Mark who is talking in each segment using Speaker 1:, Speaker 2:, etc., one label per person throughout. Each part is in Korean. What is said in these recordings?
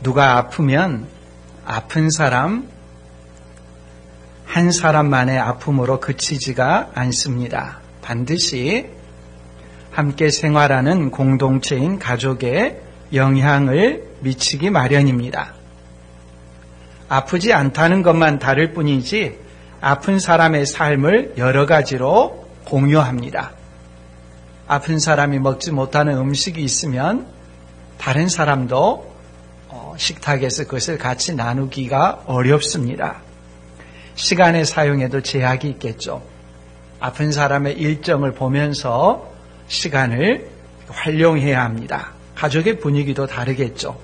Speaker 1: 누가 아프면 아픈 사람, 한 사람만의 아픔으로 그치지가 않습니다. 반드시 함께 생활하는 공동체인 가족에 영향을 미치기 마련입니다. 아프지 않다는 것만 다를 뿐이지 아픈 사람의 삶을 여러 가지로 공유합니다. 아픈 사람이 먹지 못하는 음식이 있으면 다른 사람도 식탁에서 그것을 같이 나누기가 어렵습니다. 시간의 사용에도 제약이 있겠죠. 아픈 사람의 일정을 보면서 시간을 활용해야 합니다. 가족의 분위기도 다르겠죠.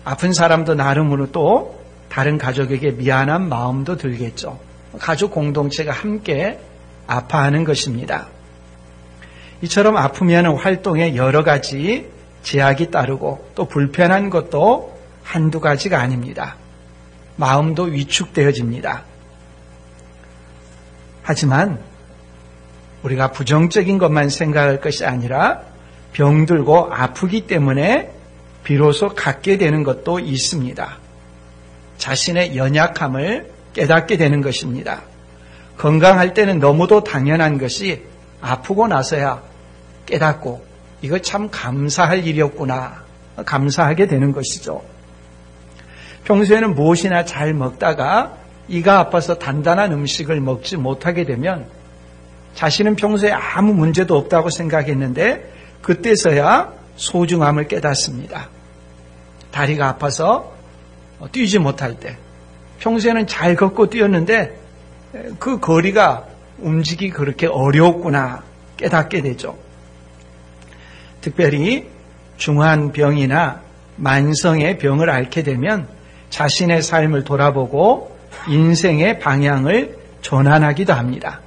Speaker 1: 아픈 사람도 나름으로 또 다른 가족에게 미안한 마음도 들겠죠. 가족 공동체가 함께 아파하는 것입니다. 이처럼 아프면 활동에 여러 가지 제약이 따르고 또 불편한 것도 한두 가지가 아닙니다. 마음도 위축되어집니다. 하지만 우리가 부정적인 것만 생각할 것이 아니라 병들고 아프기 때문에 비로소 갖게 되는 것도 있습니다. 자신의 연약함을 깨닫게 되는 것입니다. 건강할 때는 너무도 당연한 것이 아프고 나서야 깨닫고 이거 참 감사할 일이었구나 감사하게 되는 것이죠. 평소에는 무엇이나 잘 먹다가 이가 아파서 단단한 음식을 먹지 못하게 되면 자신은 평소에 아무 문제도 없다고 생각했는데 그때서야 소중함을 깨닫습니다. 다리가 아파서 뛰지 못할 때 평소에는 잘 걷고 뛰었는데 그 거리가 움직이기 그렇게 어려웠구나 깨닫게 되죠. 특별히 중한 병이나 만성의 병을 앓게 되면 자신의 삶을 돌아보고 인생의 방향을 전환하기도 합니다.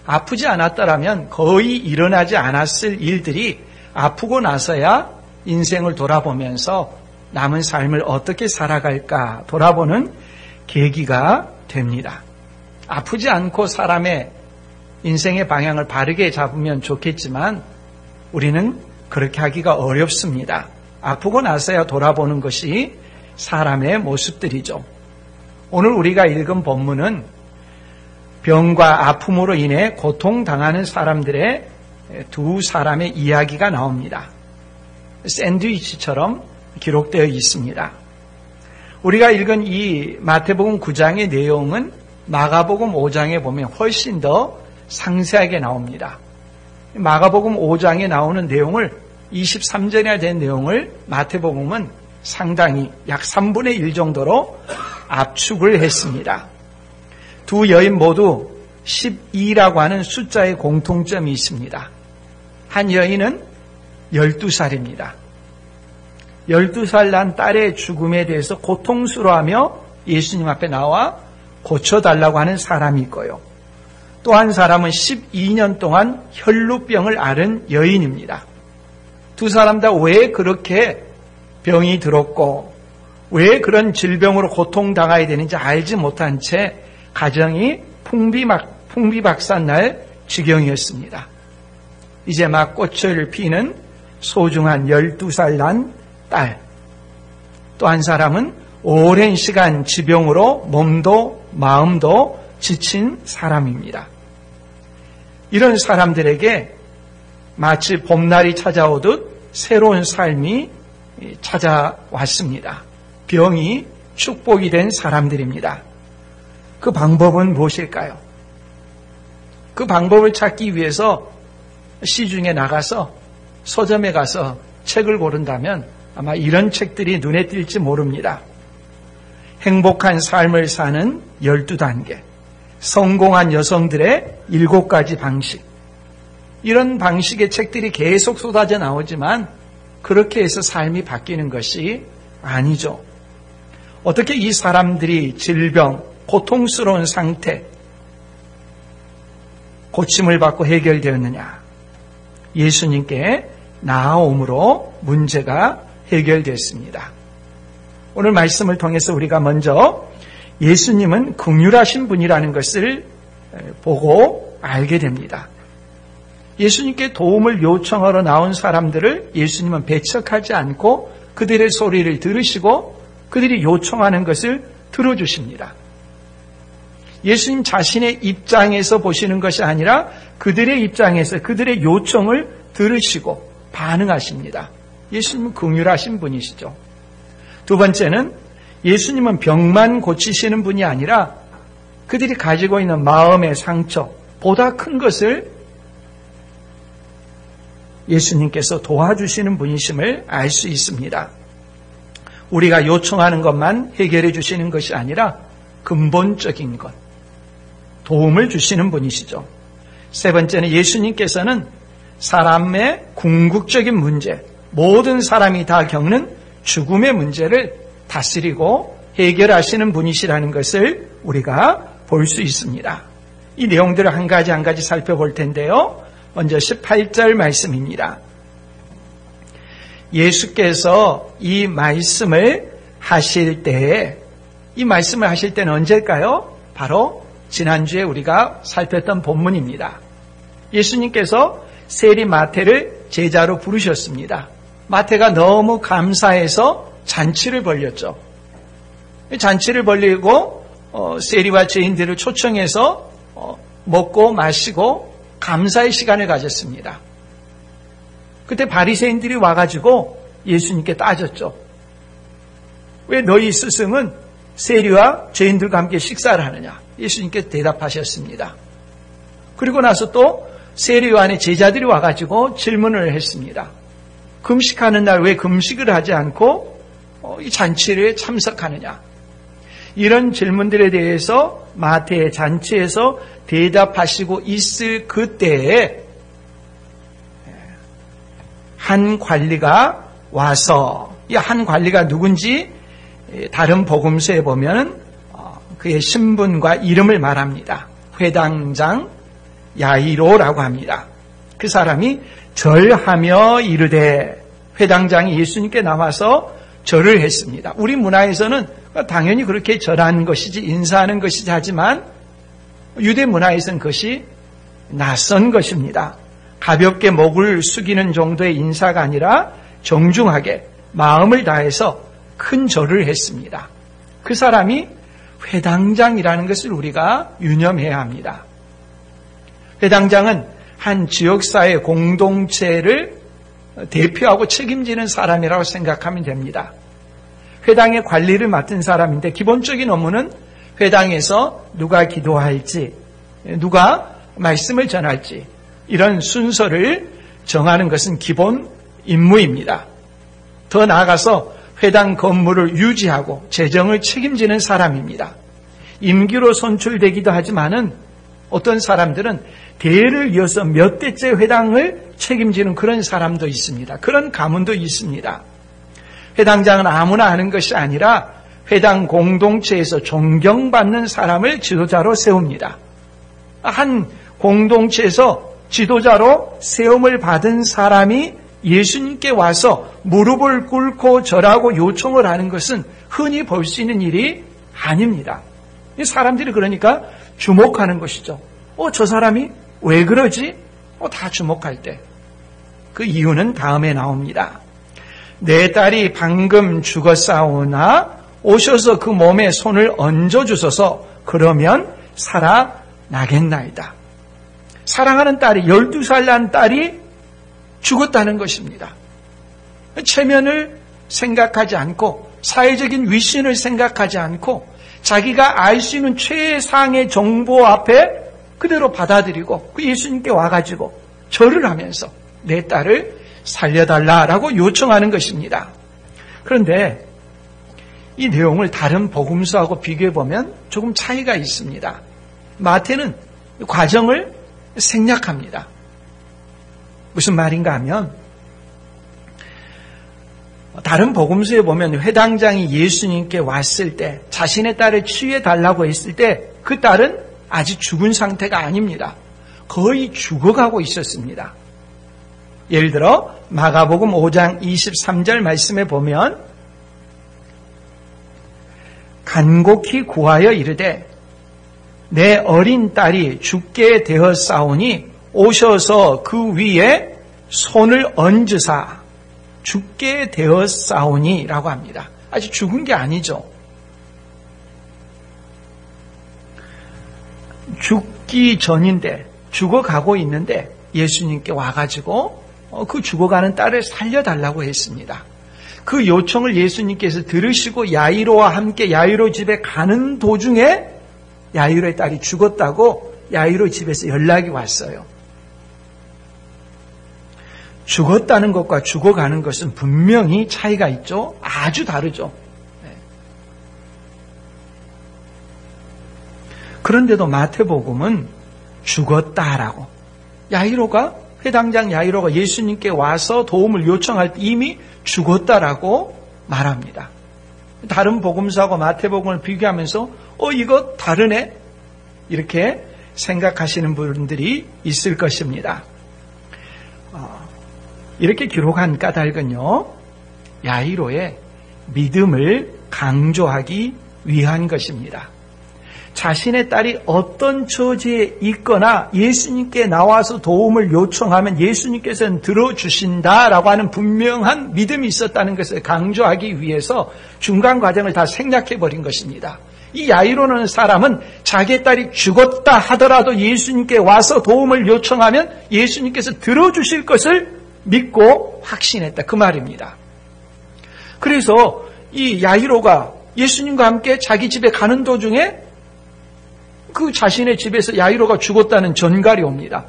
Speaker 1: 아프지 않았더라면 거의 일어나지 않았을 일들이 아프고 나서야 인생을 돌아보면서 남은 삶을 어떻게 살아갈까 돌아보는 계기가 됩니다. 아프지 않고 사람의 인생의 방향을 바르게 잡으면 좋겠지만 우리는 그렇게 하기가 어렵습니다. 아프고 나서야 돌아보는 것이 사람의 모습들이죠. 오늘 우리가 읽은 본문은 병과 아픔으로 인해 고통당하는 사람들의 두 사람의 이야기가 나옵니다. 샌드위치처럼 기록되어 있습니다. 우리가 읽은 이 마태복음 9장의 내용은 마가복음 5장에 보면 훨씬 더 상세하게 나옵니다. 마가복음 5장에 나오는 내용을 23절이나 된 내용을 마태복음은 상당히 약 3분의 1 정도로 압축을 했습니다. 두 여인 모두 12라고 하는 숫자의 공통점이 있습니다. 한 여인은 12살입니다. 12살 난 딸의 죽음에 대해서 고통스러워하며 예수님 앞에 나와 고쳐달라고 하는 사람이 있고요. 또 한 사람은 12년 동안 혈루병을 앓은 여인입니다. 두 사람 다 왜 그렇게 병이 들었고 왜 그런 질병으로 고통당해야 되는지 알지 못한 채 가정이 풍비박산 지경이었습니다. 이제 막 꽃을 피는 소중한 12살 난 딸. 또 한 사람은 오랜 시간 지병으로 몸도 마음도 지친 사람입니다. 이런 사람들에게 마치 봄날이 찾아오듯 새로운 삶이 찾아왔습니다. 병이 축복이 된 사람들입니다. 그 방법은 무엇일까요? 그 방법을 찾기 위해서 시중에 나가서 서점에 가서 책을 고른다면 아마 이런 책들이 눈에 띌지 모릅니다. 행복한 삶을 사는 12단계, 성공한 여성들의 7가지 방식, 이런 방식의 책들이 계속 쏟아져 나오지만 그렇게 해서 삶이 바뀌는 것이 아니죠. 어떻게 이 사람들이 질병, 고통스러운 상태, 고침을 받고 해결되었느냐? 예수님께 나아옴으로 문제가 해결됐습니다. 오늘 말씀을 통해서 우리가 먼저 예수님은 긍휼하신 분이라는 것을 보고 알게 됩니다. 예수님께 도움을 요청하러 나온 사람들을 예수님은 배척하지 않고 그들의 소리를 들으시고 그들이 요청하는 것을 들어주십니다. 예수님 자신의 입장에서 보시는 것이 아니라 그들의 입장에서 그들의 요청을 들으시고 반응하십니다. 예수님은 긍휼하신 분이시죠. 두 번째는 예수님은 병만 고치시는 분이 아니라 그들이 가지고 있는 마음의 상처, 보다 큰 것을 예수님께서 도와주시는 분이심을 알 수 있습니다. 우리가 요청하는 것만 해결해 주시는 것이 아니라 근본적인 것, 도움을 주시는 분이시죠. 세 번째는 예수님께서는 사람의 궁극적인 문제, 모든 사람이 다 겪는 죽음의 문제를 다스리고 해결하시는 분이시라는 것을 우리가 볼 수 있습니다. 이 내용들을 한 가지 한 가지 살펴볼 텐데요. 먼저 18절 말씀입니다. 예수께서 이 말씀을 하실 때는 언제일까요? 바로 지난주에 우리가 살폈던 본문입니다. 예수님께서 세리 마태를 제자로 부르셨습니다. 마태가 너무 감사해서 잔치를 벌렸죠. 잔치를 벌리고 세리와 죄인들을 초청해서 먹고 마시고 감사의 시간을 가졌습니다. 그때 바리새인들이 와가지고 예수님께 따졌죠. 왜 너희 스승은 세리와 죄인들과 함께 식사를 하느냐? 예수님께 대답하셨습니다. 그리고 나서 또 세리요한의 제자들이 와가지고 질문을 했습니다. 금식하는 날 왜 금식을 하지 않고 이 잔치를 참석하느냐? 이런 질문들에 대해서 마태의 잔치에서 대답하시고 있을 그때에 한 관리가 와서, 이 한 관리가 누군지 다른 복음서에 보면 그의 신분과 이름을 말합니다. 회당장 야이로라고 합니다. 그 사람이 절하며 이르되, 회당장이 예수님께 나와서 절을 했습니다. 우리 문화에서는 당연히 그렇게 절하는 것이지 인사하는 것이지 하지만 유대 문화에서는 그것이 낯선 것입니다. 가볍게 목을 숙이는 정도의 인사가 아니라 정중하게 마음을 다해서 큰 절을 했습니다. 그 사람이 회당장이라는 것을 우리가 유념해야 합니다. 회당장은 한 지역사회 공동체를 대표하고 책임지는 사람이라고 생각하면 됩니다. 회당의 관리를 맡은 사람인데 기본적인 업무는 회당에서 누가 기도할지, 누가 말씀을 전할지 이런 순서를 정하는 것은 기본 임무입니다. 더 나아가서 회당 건물을 유지하고 재정을 책임지는 사람입니다. 임기로 선출되기도 하지만은 어떤 사람들은 대를 이어서 몇 대째 회당을 책임지는 그런 사람도 있습니다. 그런 가문도 있습니다. 회당장은 아무나 하는 것이 아니라 회당 공동체에서 존경받는 사람을 지도자로 세웁니다. 한 공동체에서 지도자로 세움을 받은 사람이 예수님께 와서 무릎을 꿇고 절하고 요청을 하는 것은 흔히 볼 수 있는 일이 아닙니다. 사람들이 그러니까 주목하는 것이죠. 저 사람이 왜 그러지? 다 주목할 때. 그 이유는 다음에 나옵니다. 내 딸이 방금 죽었사오나 오셔서 그 몸에 손을 얹어주소서. 그러면 살아나겠나이다. 사랑하는 딸이 12살 난 딸이 죽었다는 것입니다. 체면을 생각하지 않고 사회적인 위신을 생각하지 않고 자기가 알 수 있는 최상의 정보 앞에 그대로 받아들이고 그 예수님께 와가지고 절을 하면서 내 딸을 살려달라라고 요청하는 것입니다. 그런데 이 내용을 다른 복음서하고 비교해보면 조금 차이가 있습니다. 마태는 과정을 생략합니다. 무슨 말인가 하면 다른 복음서에 보면 회당장이 예수님께 왔을 때 자신의 딸을 치유해달라고 했을 때 그 딸은 아직 죽은 상태가 아닙니다. 거의 죽어가고 있었습니다. 예를 들어 마가복음 5장 23절 말씀에 보면 간곡히 구하여 이르되 내 어린 딸이 죽게 되었사오니 오셔서 그 위에 손을 얹으사 죽게 되었사오니 라고 합니다. 아직 죽은 게 아니죠. 죽기 전인데, 죽어가고 있는데 예수님께 와가지고 그 죽어가는 딸을 살려달라고 했습니다. 그 요청을 예수님께서 들으시고 야이로와 함께 야이로 집에 가는 도중에 야이로의 딸이 죽었다고 야이로 집에서 연락이 왔어요. 죽었다는 것과 죽어가는 것은 분명히 차이가 있죠. 아주 다르죠. 그런데도 마태복음은 죽었다라고, 야이로가, 회당장 야이로가 예수님께 와서 도움을 요청할 때 이미 죽었다라고 말합니다. 다른 복음서하고 마태복음을 비교하면서 이거 다르네? 이렇게 생각하시는 분들이 있을 것입니다. 이렇게 기록한 까닭은요, 야이로의 믿음을 강조하기 위한 것입니다. 자신의 딸이 어떤 처지에 있거나 예수님께 나와서 도움을 요청하면 예수님께서는 들어주신다라고 하는 분명한 믿음이 있었다는 것을 강조하기 위해서 중간 과정을 다 생략해버린 것입니다. 이 야이로라는 사람은 자기의 딸이 죽었다 하더라도 예수님께 와서 도움을 요청하면 예수님께서 들어주실 것을 믿고 확신했다, 그 말입니다. 그래서 이 야이로가 예수님과 함께 자기 집에 가는 도중에 그 자신의 집에서 야이로가 죽었다는 전갈이 옵니다.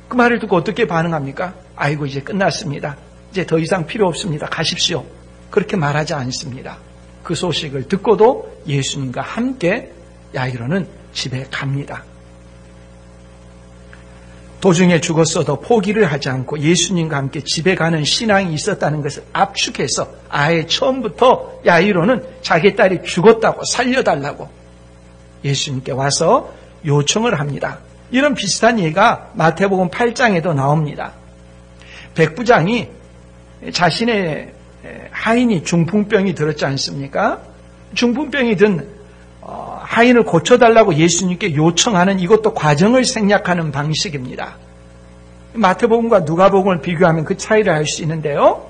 Speaker 1: 그 말을 듣고 어떻게 반응합니까? 아이고, 이제 끝났습니다. 이제 더 이상 필요 없습니다. 가십시오. 그렇게 말하지 않습니다. 그 소식을 듣고도 예수님과 함께 야이로는 집에 갑니다. 도중에 죽었어도 포기를 하지 않고 예수님과 함께 집에 가는 신앙이 있었다는 것을 압축해서 아예 처음부터 야이로는 자기 딸이 죽었다고 살려달라고 예수님께 와서 요청을 합니다. 이런 비슷한 예가 마태복음 8장에도 나옵니다. 백부장이 자신의 하인이 중풍병이 들었지 않습니까? 중풍병이 든 하인을 고쳐달라고 예수님께 요청하는, 이것도 과정을 생략하는 방식입니다. 마태복음과 누가복음을 비교하면 그 차이를 알 수 있는데요.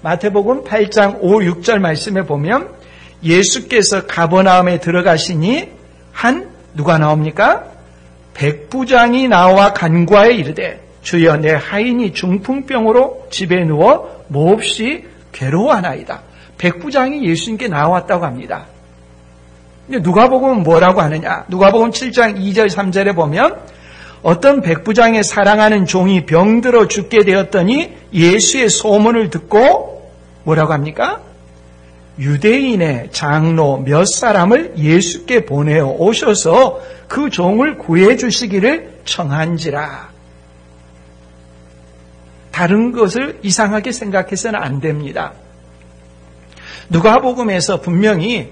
Speaker 1: 마태복음 8장 5, 6절 말씀에 보면 예수께서 가버나움에 들어가시니 누가 나옵니까? 백부장이 나와 간과에 이르되 주여, 내 하인이 중풍병으로 집에 누워 몹시 괴로워하나이다. 백부장이 예수님께 나왔다고 합니다. 누가복음은 뭐라고 하느냐? 누가복음 7장 2절 3절에 보면 어떤 백부장의 사랑하는 종이 병들어 죽게 되었더니 예수의 소문을 듣고 뭐라고 합니까? 유대인의 장로 몇 사람을 예수께 보내어 오셔서 그 종을 구해 주시기를 청한지라. 다른 것을 이상하게 생각해서는 안 됩니다. 누가복음에서 분명히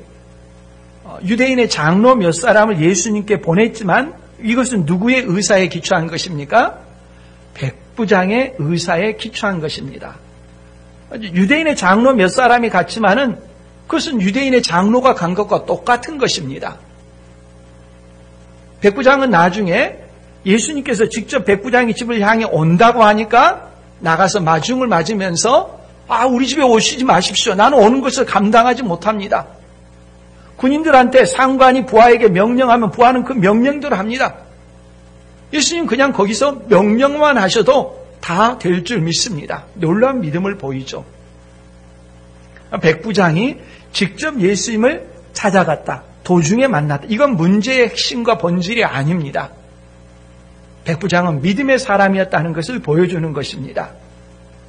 Speaker 1: 유대인의 장로 몇 사람을 예수님께 보냈지만 이것은 누구의 의사에 기초한 것입니까? 백부장의 의사에 기초한 것입니다. 유대인의 장로 몇 사람이 갔지만은 그것은 유대인의 장로가 간 것과 똑같은 것입니다. 백부장은 나중에 예수님께서 직접 백부장의 집을 향해 온다고 하니까 나가서 마중을 맞으면서 우리 집에 오시지 마십시오. 나는 오는 것을 감당하지 못합니다. 군인들한테 상관이 부하에게 명령하면 부하는 그 명령대로 합니다. 예수님 그냥 거기서 명령만 하셔도 다 될 줄 믿습니다. 놀라운 믿음을 보이죠. 백부장이 직접 예수님을 찾아갔다, 도중에 만났다. 이건 문제의 핵심과 본질이 아닙니다. 백부장은 믿음의 사람이었다는 것을 보여주는 것입니다.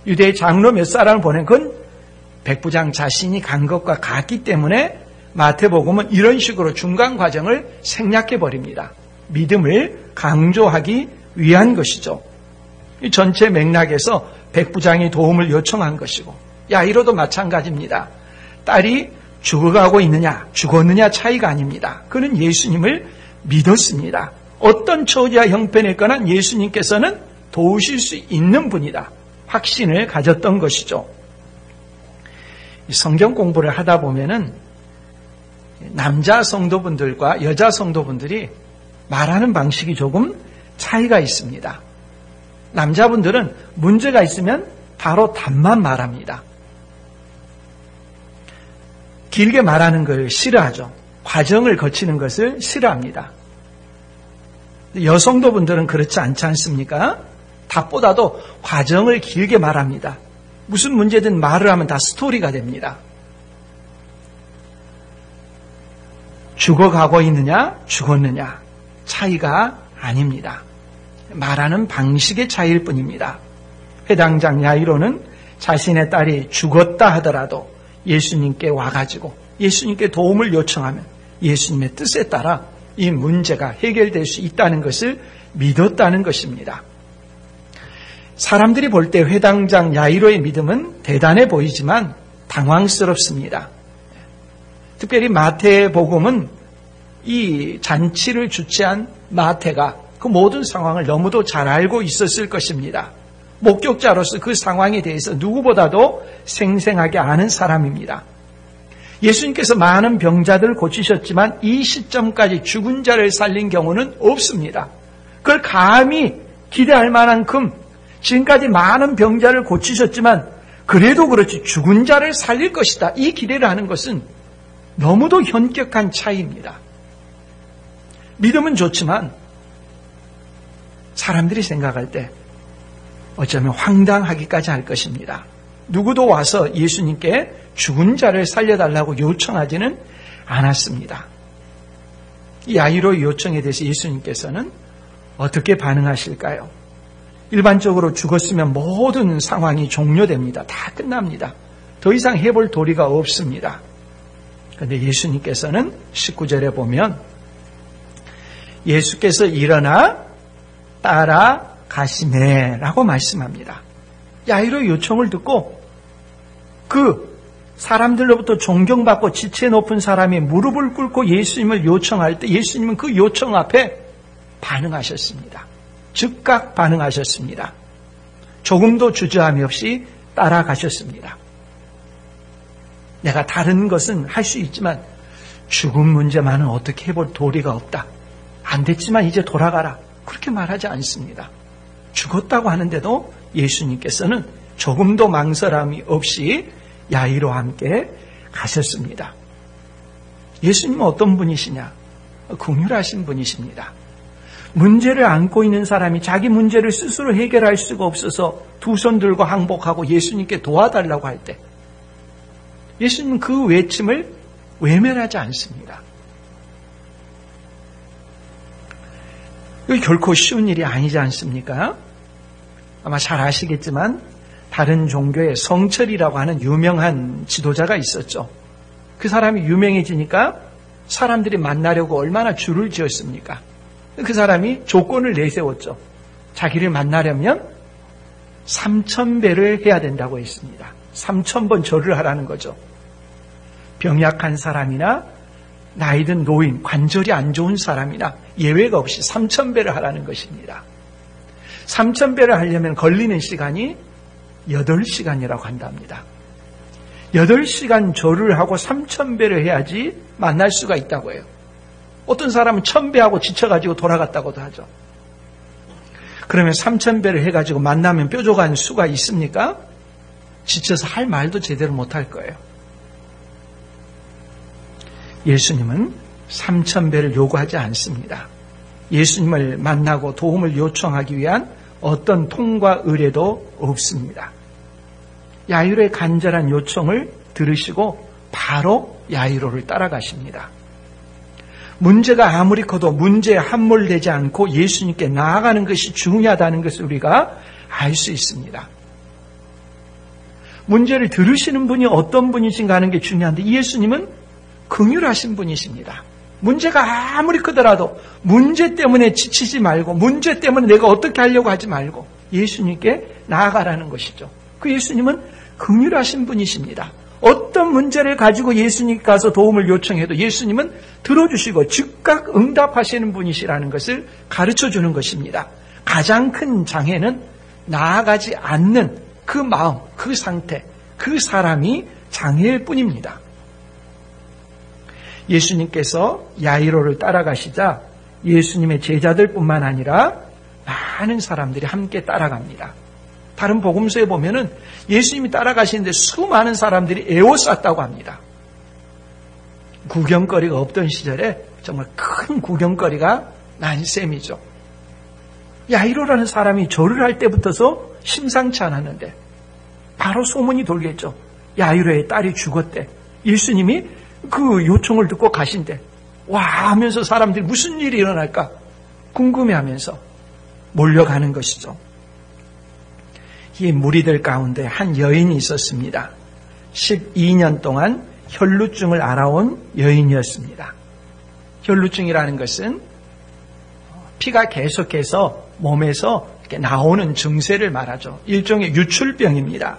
Speaker 1: 유대의 장로 몇 사람을 보낸 건 백부장 자신이 간 것과 같기 때문에 마태복음은 이런 식으로 중간 과정을 생략해버립니다. 믿음을 강조하기 위한 것이죠. 이 전체 맥락에서 백부장이 도움을 요청한 것이고, 야이로도 마찬가지입니다. 딸이 죽어가고 있느냐 죽었느냐 차이가 아닙니다. 그는 예수님을 믿었습니다. 어떤 처지와 형편에 있거나 예수님께서는 도우실 수 있는 분이다, 확신을 가졌던 것이죠. 성경 공부를 하다 보면은 남자 성도분들과 여자 성도분들이 말하는 방식이 조금 차이가 있습니다. 남자분들은 문제가 있으면 바로 답만 말합니다. 길게 말하는 걸 싫어하죠. 과정을 거치는 것을 싫어합니다. 여성도분들은 그렇지 않지 않습니까? 답보다도 과정을 길게 말합니다. 무슨 문제든 말을 하면 다 스토리가 됩니다. 죽어가고 있느냐, 죽었느냐 차이가 아닙니다. 말하는 방식의 차이일 뿐입니다. 회당장 야이로는 자신의 딸이 죽었다 하더라도 예수님께 와가지고 예수님께 도움을 요청하면 예수님의 뜻에 따라 이 문제가 해결될 수 있다는 것을 믿었다는 것입니다. 사람들이 볼 때 회당장 야이로의 믿음은 대단해 보이지만 당황스럽습니다. 특별히 마태복음은 이 잔치를 주최한 마태가 그 모든 상황을 너무도 잘 알고 있었을 것입니다. 목격자로서 그 상황에 대해서 누구보다도 생생하게 아는 사람입니다. 예수님께서 많은 병자들을 고치셨지만 이 시점까지 죽은 자를 살린 경우는 없습니다. 그걸 감히 기대할 만큼 지금까지 많은 병자를 고치셨지만 그래도 그렇지 죽은 자를 살릴 것이다. 이 기대를 하는 것은 너무도 현격한 차이입니다. 믿음은 좋지만 사람들이 생각할 때 어쩌면 황당하기까지 할 것입니다. 누구도 와서 예수님께 죽은 자를 살려달라고 요청하지는 않았습니다. 이 야이로의 요청에 대해서 예수님께서는 어떻게 반응하실까요? 일반적으로 죽었으면 모든 상황이 종료됩니다. 다 끝납니다. 더 이상 해볼 도리가 없습니다. 그런데 예수님께서는 19절에 보면 예수께서 일어나 따라가시네 라고 말씀합니다. 야이로의 요청을 듣고 그 사람들로부터 존경받고 지체 높은 사람이 무릎을 꿇고 예수님을 요청할 때 예수님은 그 요청 앞에 반응하셨습니다. 즉각 반응하셨습니다. 조금도 주저함이 없이 따라가셨습니다. 내가 다른 것은 할 수 있지만 죽음 문제만은 어떻게 해볼 도리가 없다. 안 됐지만 이제 돌아가라. 그렇게 말하지 않습니다. 죽었다고 하는데도 예수님께서는 조금도 망설임이 없이 야이로와 함께 가셨습니다. 예수님은 어떤 분이시냐? 긍휼하신 분이십니다. 문제를 안고 있는 사람이 자기 문제를 스스로 해결할 수가 없어서 두 손 들고 항복하고 예수님께 도와달라고 할 때 예수님은 그 외침을 외면하지 않습니다. 이거 결코 쉬운 일이 아니지 않습니까? 아마 잘 아시겠지만 다른 종교에 성철이라고 하는 유명한 지도자가 있었죠. 그 사람이 유명해지니까 사람들이 만나려고 얼마나 줄을 지었습니까? 그 사람이 조건을 내세웠죠. 자기를 만나려면 3,000배를 해야 된다고 했습니다. 3,000번 절을 하라는 거죠. 병약한 사람이나 나이든 노인, 관절이 안 좋은 사람이나 예외가 없이 3,000배를 하라는 것입니다. 3,000배를 하려면 걸리는 시간이 8시간이라고 한답니다. 8시간 절을 하고 3,000배를 해야지 만날 수가 있다고 해요. 어떤 사람은 1,000배하고 지쳐가지고 돌아갔다고도 하죠. 그러면 3,000배를 해가지고 만나면 뾰족한 수가 있습니까? 지쳐서 할 말도 제대로 못할 거예요. 예수님은 3,000배를 요구하지 않습니다. 예수님을 만나고 도움을 요청하기 위한 어떤 통과 의뢰도 없습니다. 야이로의 간절한 요청을 들으시고 바로 야이로를 따라가십니다. 문제가 아무리 커도 문제에 함몰되지 않고 예수님께 나아가는 것이 중요하다는 것을 우리가 알 수 있습니다. 문제를 들으시는 분이 어떤 분이신가 하는 게 중요한데 예수님은 긍휼하신 분이십니다. 문제가 아무리 크더라도 문제 때문에 지치지 말고 문제 때문에 내가 어떻게 하려고 하지 말고 예수님께 나아가라는 것이죠. 그 예수님은 긍휼하신 분이십니다. 어떤 문제를 가지고 예수님 가서 도움을 요청해도 예수님은 들어주시고 즉각 응답하시는 분이시라는 것을 가르쳐주는 것입니다. 가장 큰 장애는 나아가지 않는 그 마음, 그 상태, 그 사람이 장애일 뿐입니다. 예수님께서 야이로를 따라가시자 예수님의 제자들뿐만 아니라 많은 사람들이 함께 따라갑니다. 다른 복음서에 보면은 예수님이 따라가시는데 수많은 사람들이 에워쌌다고 합니다. 구경거리가 없던 시절에 정말 큰 구경거리가 난 셈이죠. 야이로라는 사람이 절을 할 때부터서 심상치 않았는데 바로 소문이 돌겠죠. 야이로의 딸이 죽었대. 예수님이 그 요청을 듣고 가신대. 와 하면서 사람들이 무슨 일이 일어날까 궁금해하면서 몰려가는 것이죠. 이 무리들 가운데 한 여인이 있었습니다. 12년 동안 혈루증을 앓아온 여인이었습니다. 혈루증이라는 것은 피가 계속해서 몸에서 이렇게 나오는 증세를 말하죠. 일종의 유출병입니다.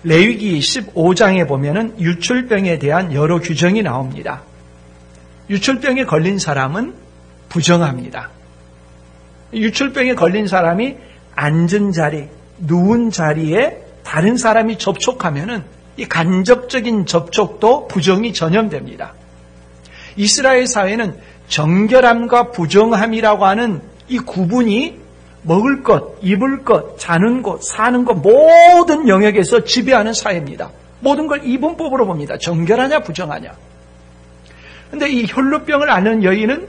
Speaker 1: 레위기 15장에 보면은 유출병에 대한 여러 규정이 나옵니다. 유출병에 걸린 사람은 부정합니다. 유출병에 걸린 사람이 앉은 자리, 누운 자리에 다른 사람이 접촉하면은 이 간접적인 접촉도 부정이 전염됩니다. 이스라엘 사회는 정결함과 부정함이라고 하는 이 구분이 먹을 것, 입을 것, 자는 곳, 사는 것 모든 영역에서 지배하는 사회입니다. 모든 걸 이분법으로 봅니다. 정결하냐 부정하냐. 그런데 이 혈루병을 앓는 여인은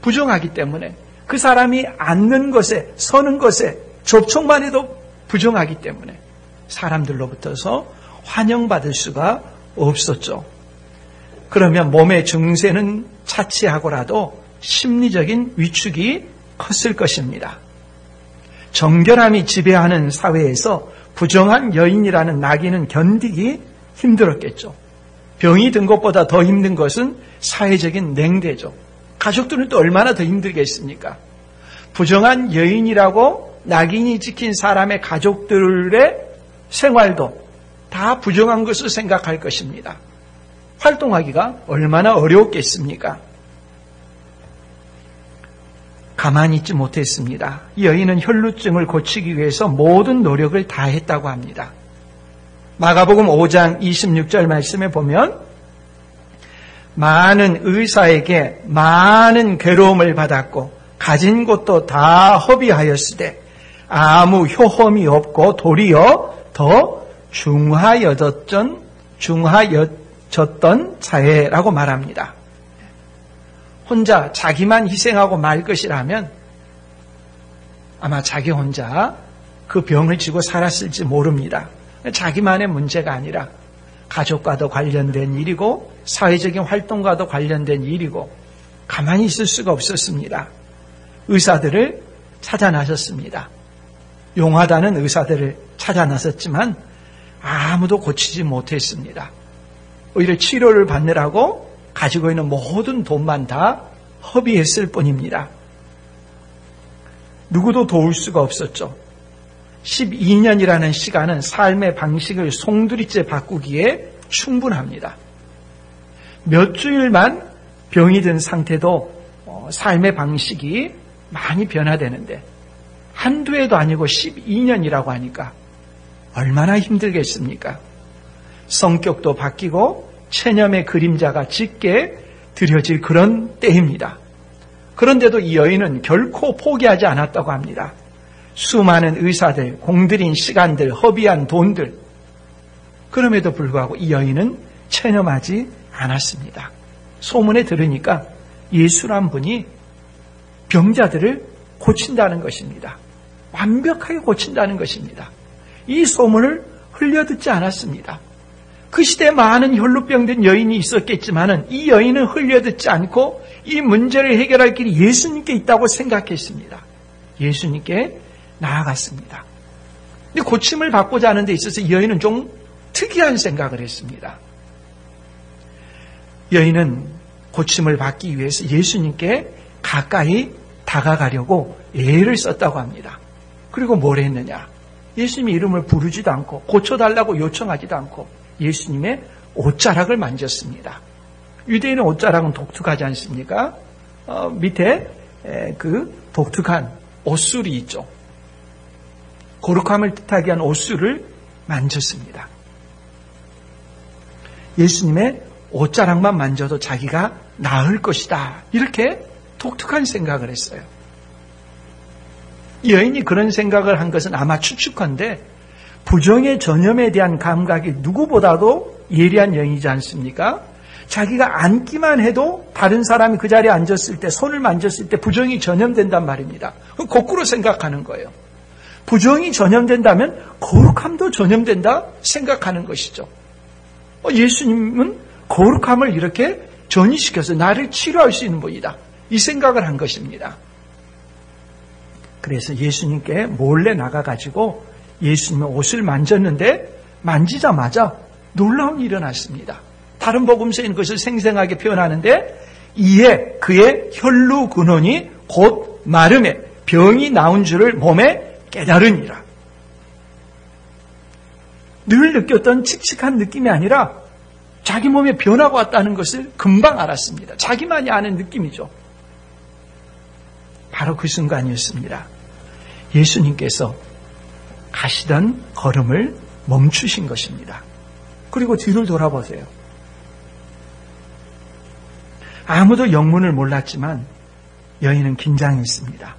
Speaker 1: 부정하기 때문에 그 사람이 앉는 것에 서는 것에 접촉만 해도 부정하기 때문에 사람들로부터서 환영받을 수가 없었죠. 그러면 몸의 증세는 차치하고라도 심리적인 위축이 컸을 것입니다. 정결함이 지배하는 사회에서 부정한 여인이라는 낙인은 견디기 힘들었겠죠. 병이 든 것보다 더 힘든 것은 사회적인 냉대죠. 가족들은 또 얼마나 더 힘들겠습니까? 부정한 여인이라고 낙인이 찍힌 사람의 가족들의 생활도 다 부정한 것을 생각할 것입니다. 활동하기가 얼마나 어려웠겠습니까? 가만히 있지 못했습니다. 이 여인은 혈루증을 고치기 위해서 모든 노력을 다했다고 합니다. 마가복음 5장 26절 말씀에 보면 많은 의사에게 많은 괴로움을 받았고 가진 것도 다 허비하였으되 아무 효험이 없고 도리어 더 중하여졌던 자예라고 말합니다. 혼자 자기만 희생하고 말 것이라면 아마 자기 혼자 그 병을 지고 살았을지 모릅니다. 자기만의 문제가 아니라 가족과도 관련된 일이고 사회적인 활동과도 관련된 일이고 가만히 있을 수가 없었습니다. 의사들을 찾아 나섰습니다. 용하다는 의사들을 찾아 나섰지만 아무도 고치지 못했습니다. 오히려 치료를 받느라고 가지고 있는 모든 돈만 다 허비했을 뿐입니다. 누구도 도울 수가 없었죠. 12년이라는 시간은 삶의 방식을 송두리째 바꾸기에 충분합니다. 몇 주일만 병이 든 상태도 삶의 방식이 많이 변화되는데 한두 해도 아니고 12년이라고 하니까 얼마나 힘들겠습니까? 성격도 바뀌고 체념의 그림자가 짙게 드려질 그런 때입니다. 그런데도 이 여인은 결코 포기하지 않았다고 합니다. 수많은 의사들, 공들인 시간들, 허비한 돈들, 그럼에도 불구하고 이 여인은 체념하지 않았습니다. 소문에 들으니까 예수란 분이 병자들을 고친다는 것입니다. 완벽하게 고친다는 것입니다. 이 소문을 흘려듣지 않았습니다. 그 시대에 많은 혈루병든 여인이 있었겠지만 이 여인은 흘려듣지 않고 이 문제를 해결할 길이 예수님께 있다고 생각했습니다. 예수님께 나아갔습니다. 근데 고침을 받고자 하는 데 있어서 이 여인은 좀 특이한 생각을 했습니다. 여인은 고침을 받기 위해서 예수님께 가까이 다가가려고 애를 썼다고 합니다. 그리고 뭘 했느냐? 예수님의 이름을 부르지도 않고 고쳐달라고 요청하지도 않고 예수님의 옷자락을 만졌습니다. 유대인의 옷자락은 독특하지 않습니까? 밑에 그 독특한 옷술이 있죠. 거룩함을 뜻하게 한 옷술을 만졌습니다. 예수님의 옷자락만 만져도 자기가 나을 것이다. 이렇게 독특한 생각을 했어요. 이 여인이 그런 생각을 한 것은 아마 추측컨대 부정의 전염에 대한 감각이 누구보다도 예리한 여인이지 않습니까? 자기가 앉기만 해도 다른 사람이 그 자리에 앉았을 때, 손을 만졌을 때 부정이 전염된단 말입니다. 거꾸로 생각하는 거예요. 부정이 전염된다면 거룩함도 전염된다 생각하는 것이죠. 예수님은 거룩함을 이렇게 전이시켜서 나를 치료할 수 있는 분이다, 이 생각을 한 것입니다. 그래서 예수님께 몰래 나가가지고 예수님의 옷을 만졌는데 만지자마자 놀라운 일이 일어났습니다. 다른 복음서에는 그것을 생생하게 표현하는데, 이에 그의 혈루 근원이 곧 마름에 병이 나온 줄을 몸에 깨달으니라. 늘 느꼈던 칙칙한 느낌이 아니라 자기 몸에 변화가 왔다는 것을 금방 알았습니다. 자기만이 아는 느낌이죠. 바로 그 순간이었습니다. 예수님께서 가시던 걸음을 멈추신 것입니다. 그리고 뒤를 돌아보세요. 아무도 영문을 몰랐지만 여인은 긴장했습니다.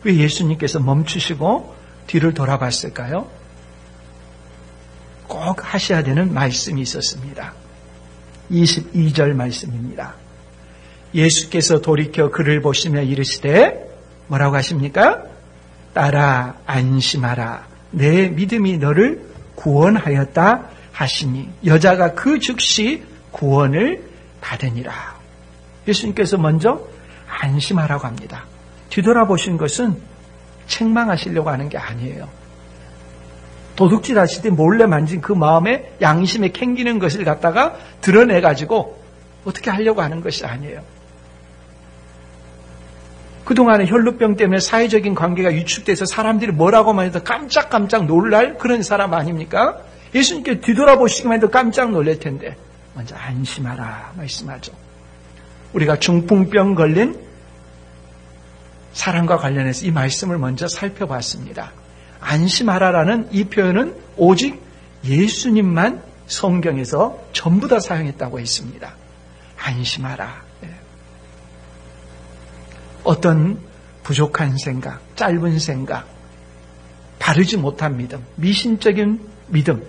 Speaker 1: 왜 예수님께서 멈추시고 뒤를 돌아봤을까요? 꼭 하셔야 되는 말씀이 있었습니다. 22절 말씀입니다. 예수께서 돌이켜 그를 보시며 이르시되, 뭐라고 하십니까? 따라 안심하라, 내 믿음이 너를 구원하였다 하시니 여자가 그 즉시 구원을 받으니라. 예수님께서 먼저 안심하라고 합니다. 뒤돌아보신 것은 책망하시려고 하는 게 아니에요. 도둑질 하실 때 몰래 만진 그 마음에 양심에 캥기는 것을 갖다가 드러내가지고 어떻게 하려고 하는 것이 아니에요. 그동안에 혈루병 때문에 사회적인 관계가 위축돼서 사람들이 뭐라고만 해도 깜짝깜짝 놀랄 그런 사람 아닙니까? 예수님께 뒤돌아보시기만 해도 깜짝 놀랄 텐데 먼저 안심하라 말씀하죠. 우리가 중풍병 걸린 사람과 관련해서 이 말씀을 먼저 살펴봤습니다. 안심하라라는 이 표현은 오직 예수님만 성경에서 전부 다 사용했다고 했습니다. 안심하라. 어떤 부족한 생각, 짧은 생각, 바르지 못한 믿음, 미신적인 믿음,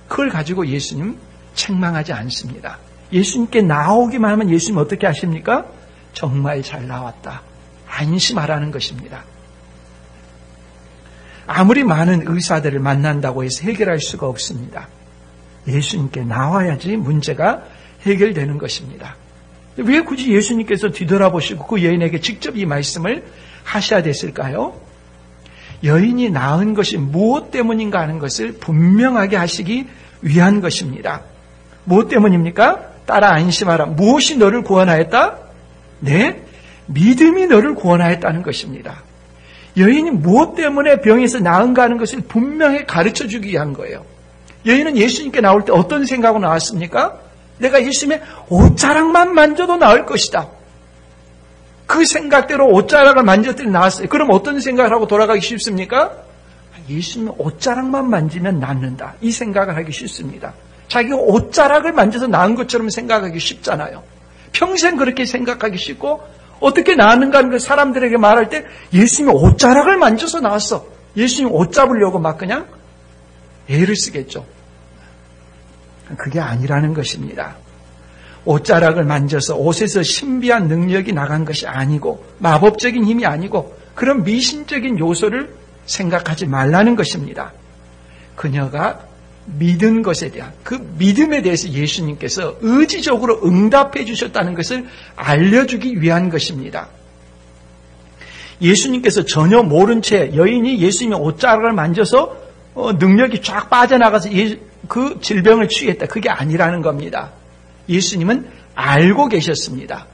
Speaker 1: 그걸 가지고 예수님 책망하지 않습니다. 예수님께 나오기만 하면 예수님 어떻게 하십니까? 정말 잘 나왔다, 안심하라는 것입니다. 아무리 많은 의사들을 만난다고 해서 해결할 수가 없습니다. 예수님께 나와야지 문제가 해결되는 것입니다. 왜 굳이 예수님께서 뒤돌아보시고 그 여인에게 직접 이 말씀을 하셔야 됐을까요? 여인이 낳은 것이 무엇 때문인가 하는 것을 분명하게 하시기 위한 것입니다. 무엇 때문입니까? 따라 안심하라. 무엇이 너를 구원하였다? 네, 믿음이 너를 구원하였다는 것입니다. 여인이 무엇 때문에 병에서 나은가 하는 것을 분명히 가르쳐주기 위한 거예요. 여인은 예수님께 나올 때 어떤 생각으로 나왔습니까? 내가 예수님의 옷자락만 만져도 나을 것이다. 그 생각대로 옷자락을 만졌더니 나았어요. 그럼 어떤 생각을 하고 돌아가기 쉽습니까? 예수님의 옷자락만 만지면 낫는다, 이 생각을 하기 쉽습니다. 자기가 옷자락을 만져서 나은 것처럼 생각하기 쉽잖아요. 평생 그렇게 생각하기 쉽고, 어떻게 나았는가 하는 걸 사람들에게 말할 때 예수님이 옷자락을 만져서 나왔어, 예수님 옷 잡으려고 막 그냥 애를 쓰겠죠. 그게 아니라는 것입니다. 옷자락을 만져서 옷에서 신비한 능력이 나간 것이 아니고, 마법적인 힘이 아니고, 그런 미신적인 요소를 생각하지 말라는 것입니다. 그녀가 믿은 것에 대한, 그 믿음에 대해서 예수님께서 의지적으로 응답해 주셨다는 것을 알려주기 위한 것입니다. 예수님께서 전혀 모른 채 여인이 예수님의 옷자락을 만져서 능력이 쫙 빠져나가서 그 질병을 치유했다, 그게 아니라는 겁니다. 예수님은 알고 계셨습니다.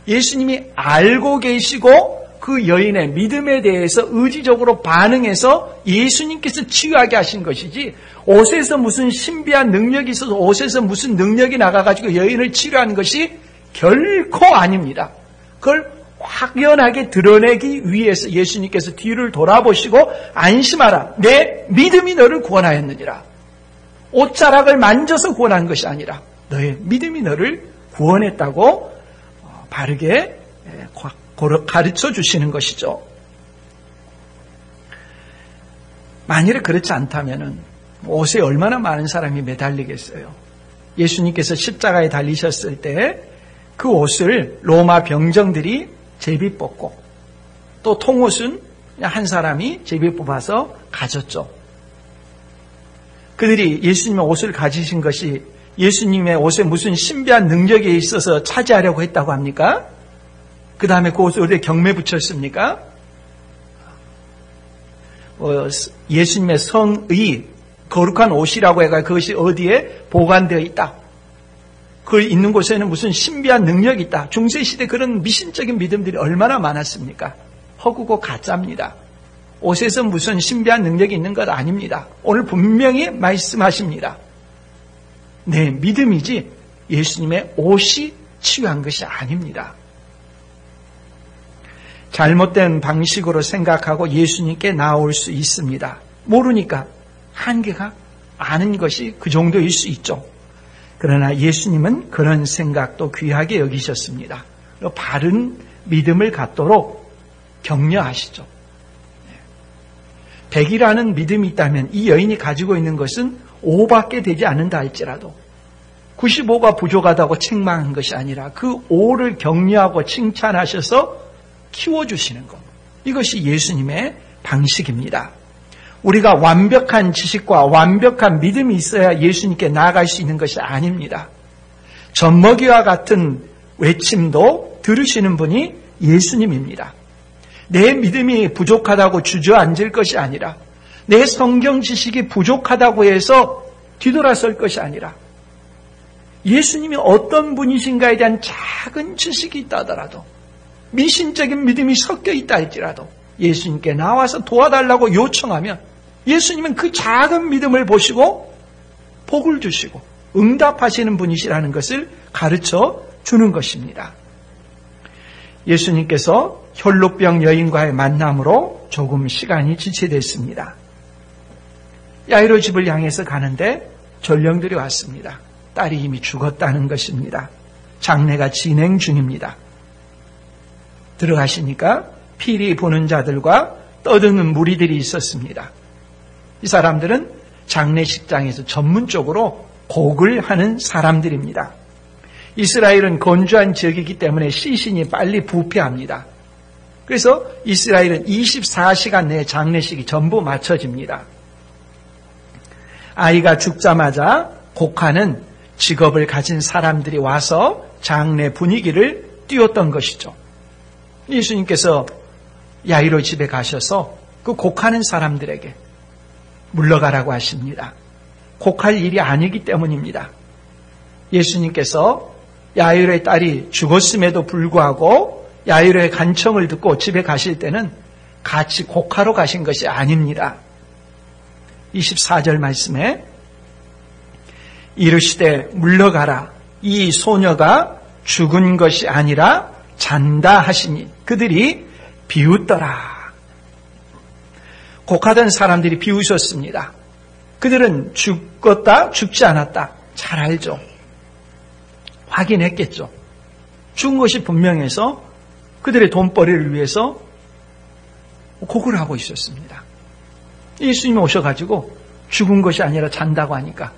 Speaker 1: 예수님이 알고 계시고 그 여인의 믿음에 대해서 의지적으로 반응해서 예수님께서 치유하게 하신 것이지, 옷에서 무슨 신비한 능력이 있어서 옷에서 무슨 능력이 나가가지고 여인을 치료하는 것이 결코 아닙니다. 그걸 확연하게 드러내기 위해서 예수님께서 뒤를 돌아보시고 안심하라, 내 믿음이 너를 구원하였느니라. 옷자락을 만져서 구원한 것이 아니라 너의 믿음이 너를 구원했다고 바르게 가르쳐 주시는 것이죠. 만일에 그렇지 않다면은 옷에 얼마나 많은 사람이 매달리겠어요. 예수님께서 십자가에 달리셨을 때 그 옷을 로마 병정들이 제비 뽑고 또 통옷은 그냥 한 사람이 제비 뽑아서 가졌죠. 그들이 예수님의 옷을 가지신 것이 예수님의 옷에 무슨 신비한 능력에 있어서 차지하려고 했다고 합니까? 그 다음에 그 옷을 어디에 경매 붙였습니까? 예수님의 성의 거룩한 옷이라고 해가 그것이 어디에 보관되어 있다. 그 있는 곳에는 무슨 신비한 능력이 있다. 중세시대 그런 미신적인 믿음들이 얼마나 많았습니까? 허구고 가짜입니다. 옷에서 무슨 신비한 능력이 있는 것 아닙니다. 오늘 분명히 말씀하십니다. 네, 믿음이지 예수님의 옷이 치유한 것이 아닙니다. 잘못된 방식으로 생각하고 예수님께 나올 수 있습니다. 모르니까 한계가 아는 것이 그 정도일 수 있죠. 그러나 예수님은 그런 생각도 귀하게 여기셨습니다. 바른 믿음을 갖도록 격려하시죠. 100이라는 믿음이 있다면 이 여인이 가지고 있는 것은 5밖에 되지 않는다 할지라도 95가 부족하다고 책망한 것이 아니라 그 5를 격려하고 칭찬하셔서 키워주시는 것. 이것이 예수님의 방식입니다. 우리가 완벽한 지식과 완벽한 믿음이 있어야 예수님께 나아갈 수 있는 것이 아닙니다. 젖먹이와 같은 외침도 들으시는 분이 예수님입니다. 내 믿음이 부족하다고 주저앉을 것이 아니라 내 성경 지식이 부족하다고 해서 뒤돌아설 것이 아니라 예수님이 어떤 분이신가에 대한 작은 지식이 있다 하더라도 미신적인 믿음이 섞여 있다 할지라도 예수님께 나와서 도와달라고 요청하면 예수님은 그 작은 믿음을 보시고 복을 주시고 응답하시는 분이시라는 것을 가르쳐 주는 것입니다. 예수님께서 혈루병 여인과의 만남으로 조금 시간이 지체됐습니다. 야이로 집을 향해서 가는데 전령들이 왔습니다. 딸이 이미 죽었다는 것입니다. 장례가 진행 중입니다. 들어가시니까 피리 부는 자들과 떠드는 무리들이 있었습니다. 이 사람들은 장례식장에서 전문적으로 곡을 하는 사람들입니다. 이스라엘은 건조한 지역이기 때문에 시신이 빨리 부패합니다. 그래서 이스라엘은 24시간 내에 장례식이 전부 마쳐집니다. 아이가 죽자마자 곡하는 직업을 가진 사람들이 와서 장례 분위기를 띄웠던 것이죠. 예수님께서 야이로 집에 가셔서 그 곡하는 사람들에게 물러가라고 하십니다. 곡할 일이 아니기 때문입니다. 예수님께서 야이로의 딸이 죽었음에도 불구하고 야이로의 간청을 듣고 집에 가실 때는 같이 곡하러 가신 것이 아닙니다. 24절 말씀에 이르시되 물러가라 이 소녀가 죽은 것이 아니라 잔다 하시니 그들이 비웃더라. 곡하던 사람들이 비웃었습니다. 그들은 죽었다 죽지 않았다 잘 알죠. 확인했겠죠. 죽은 것이 분명해서 그들의 돈벌이를 위해서 곡을 하고 있었습니다. 예수님이 오셔가지고 죽은 것이 아니라 잔다고 하니까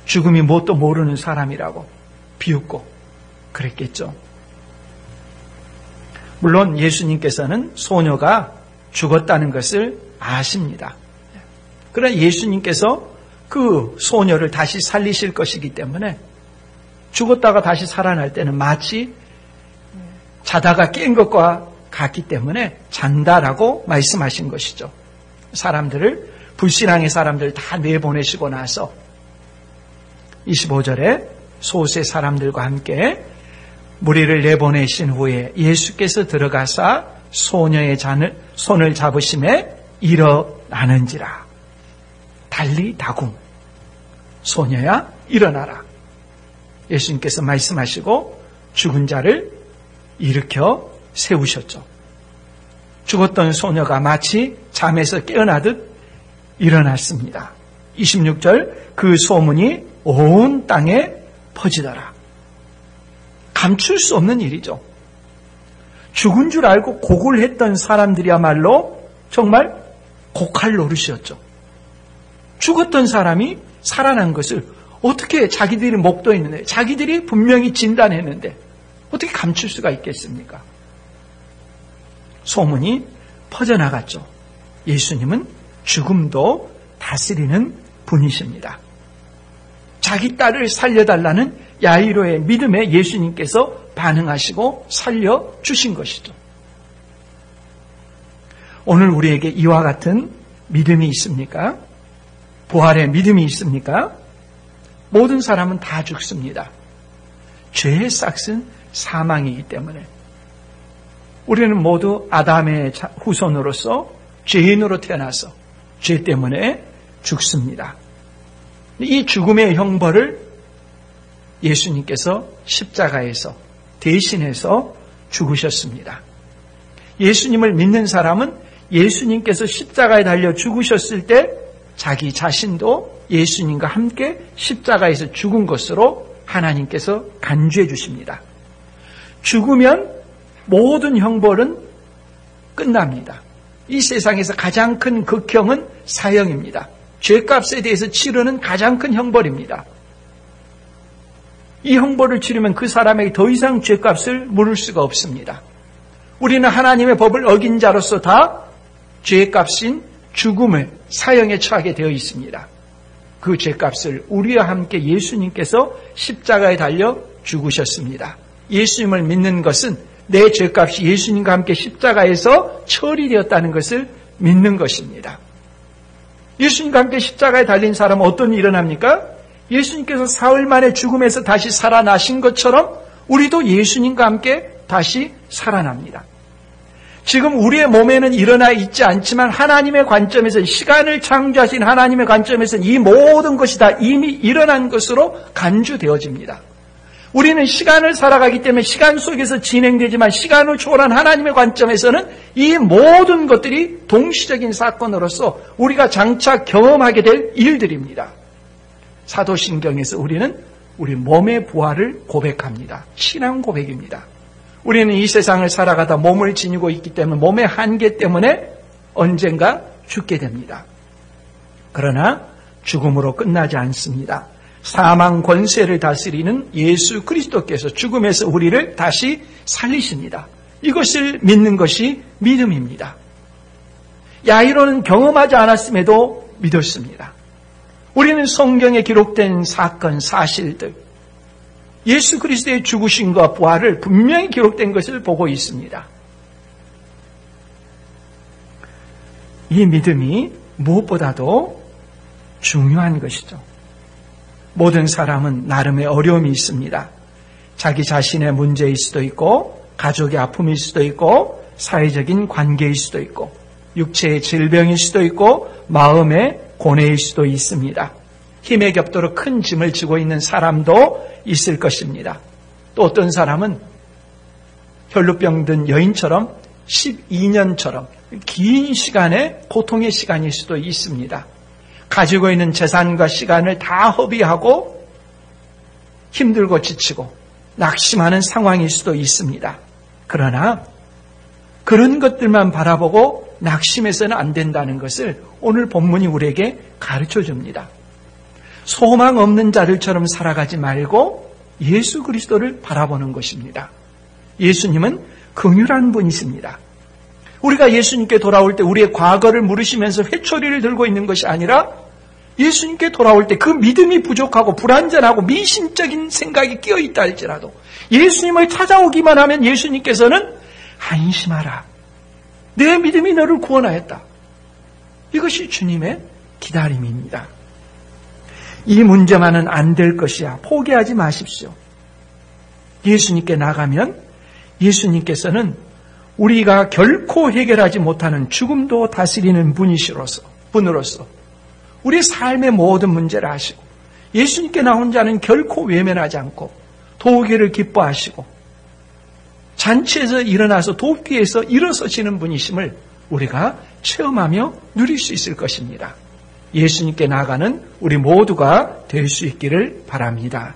Speaker 1: 죽음이 뭣도 모르는 사람이라고 비웃고 그랬겠죠. 물론 예수님께서는 소녀가 죽었다는 것을 아십니다. 그러나 예수님께서 그 소녀를 다시 살리실 것이기 때문에 죽었다가 다시 살아날 때는 마치 자다가 깬 것과 같기 때문에 잔다라고 말씀하신 것이죠. 사람들을 불신앙의 사람들 다 내보내시고 나서 25절에 소세 사람들과 함께 무리를 내보내신 후에 예수께서 들어가사 소녀의 손을 잡으심에 일어나는지라. 달리 다궁 소녀야 일어나라. 예수님께서 말씀하시고 죽은 자를 일으켜 세우셨죠. 죽었던 소녀가 마치 잠에서 깨어나듯 일어났습니다. 26절 그 소문이 온 땅에 퍼지더라. 감출 수 없는 일이죠. 죽은 줄 알고 곡을 했던 사람들이야말로 정말 곡할 노릇이었죠. 죽었던 사람이 살아난 것을 어떻게 자기들이 목도했는데, 자기들이 분명히 진단했는데 어떻게 감출 수가 있겠습니까? 소문이 퍼져나갔죠. 예수님은 죽음도 다스리는 분이십니다. 자기 딸을 살려달라는 야이로의 믿음에 예수님께서 반응하시고 살려주신 것이죠. 오늘 우리에게 이와 같은 믿음이 있습니까? 부활의 믿음이 있습니까? 모든 사람은 다 죽습니다. 죄의 싹은 사망이기 때문에 우리는 모두 아담의 후손으로서 죄인으로 태어나서 죄 때문에 죽습니다. 이 죽음의 형벌을 예수님께서 십자가에서 대신해서 죽으셨습니다. 예수님을 믿는 사람은 예수님께서 십자가에 달려 죽으셨을 때 자기 자신도 예수님과 함께 십자가에서 죽은 것으로 하나님께서 간주해 주십니다. 죽으면 모든 형벌은 끝납니다. 이 세상에서 가장 큰 극형은 사형입니다. 죄값에 대해서 치르는 가장 큰 형벌입니다. 이 형벌을 치르면 그 사람에게 더 이상 죄값을 물을 수가 없습니다. 우리는 하나님의 법을 어긴 자로서 다 죄값인 죽음을 사형에 처하게 되어 있습니다. 그 죄값을 우리와 함께 예수님께서 십자가에 달려 죽으셨습니다. 예수님을 믿는 것은 내 죄값이 예수님과 함께 십자가에서 처리되었다는 것을 믿는 것입니다. 예수님과 함께 십자가에 달린 사람은 어떤 일이 일어납니까? 예수님께서 사흘 만에 죽음에서 다시 살아나신 것처럼 우리도 예수님과 함께 다시 살아납니다. 지금 우리의 몸에는 일어나 있지 않지만 하나님의 관점에서, 시간을 창조하신 하나님의 관점에서는 이 모든 것이 다 이미 일어난 것으로 간주되어집니다. 우리는 시간을 살아가기 때문에 시간 속에서 진행되지만 시간을 초월한 하나님의 관점에서는 이 모든 것들이 동시적인 사건으로서 우리가 장차 경험하게 될 일들입니다. 사도신경에서 우리는 우리 몸의 부활을 고백합니다. 신앙 고백입니다. 우리는 이 세상을 살아가다 몸을 지니고 있기 때문에 몸의 한계 때문에 언젠가 죽게 됩니다. 그러나 죽음으로 끝나지 않습니다. 사망 권세를 다스리는 예수 그리스도께서 죽음에서 우리를 다시 살리십니다. 이것을 믿는 것이 믿음입니다. 야이로는 경험하지 않았음에도 믿었습니다. 우리는 성경에 기록된 사건, 사실들, 예수 그리스도의 죽으심과 부활을 분명히 기록된 것을 보고 있습니다. 이 믿음이 무엇보다도 중요한 것이죠. 모든 사람은 나름의 어려움이 있습니다. 자기 자신의 문제일 수도 있고, 가족의 아픔일 수도 있고, 사회적인 관계일 수도 있고, 육체의 질병일 수도 있고, 마음의 고뇌일 수도 있습니다. 힘에 겹도록 큰 짐을 지고 있는 사람도 있을 것입니다. 또 어떤 사람은 혈루병 든 여인처럼 12년처럼 긴 시간의 고통의 시간일 수도 있습니다. 가지고 있는 재산과 시간을 다 허비하고 힘들고 지치고 낙심하는 상황일 수도 있습니다. 그러나 그런 것들만 바라보고 낙심해서는 안 된다는 것을 오늘 본문이 우리에게 가르쳐 줍니다. 소망 없는 자들처럼 살아가지 말고 예수 그리스도를 바라보는 것입니다. 예수님은 긍휼한 분이십니다. 우리가 예수님께 돌아올 때 우리의 과거를 물으시면서 회초리를 들고 있는 것이 아니라 예수님께 돌아올 때 그 믿음이 부족하고 불완전하고 미신적인 생각이 끼어있다 할지라도 예수님을 찾아오기만 하면 예수님께서는 안심하라. 내 믿음이 너를 구원하였다. 이것이 주님의 기다림입니다. 이 문제만은 안 될 것이야. 포기하지 마십시오. 예수님께 나가면 예수님께서는 우리가 결코 해결하지 못하는 죽음도 다스리는 분으로서 우리 삶의 모든 문제를 아시고 예수님께 나온 자는 결코 외면하지 않고 도우기를 기뻐하시고 잔치에서 일어나서 돕기에서 일어서시는 분이심을 우리가 체험하며 누릴 수 있을 것입니다. 예수님께 나가는 우리 모두가 될 수 있기를 바랍니다.